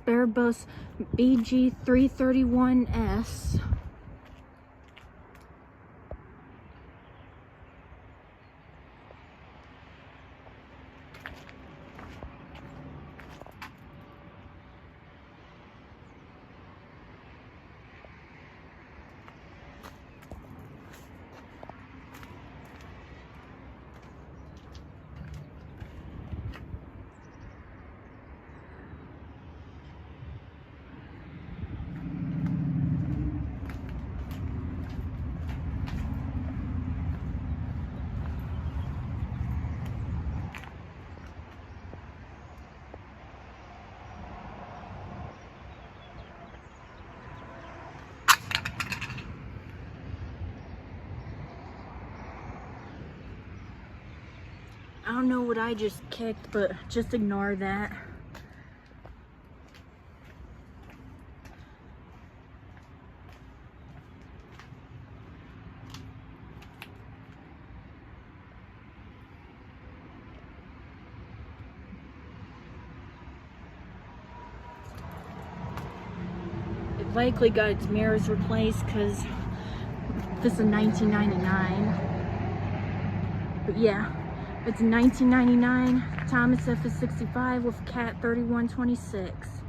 spare bus BG331S. I don't know what I just kicked, but just ignore that. It likely got its mirrors replaced because this is 1999. But yeah. It's 1999 Thomas FS-65 with Cat 3126.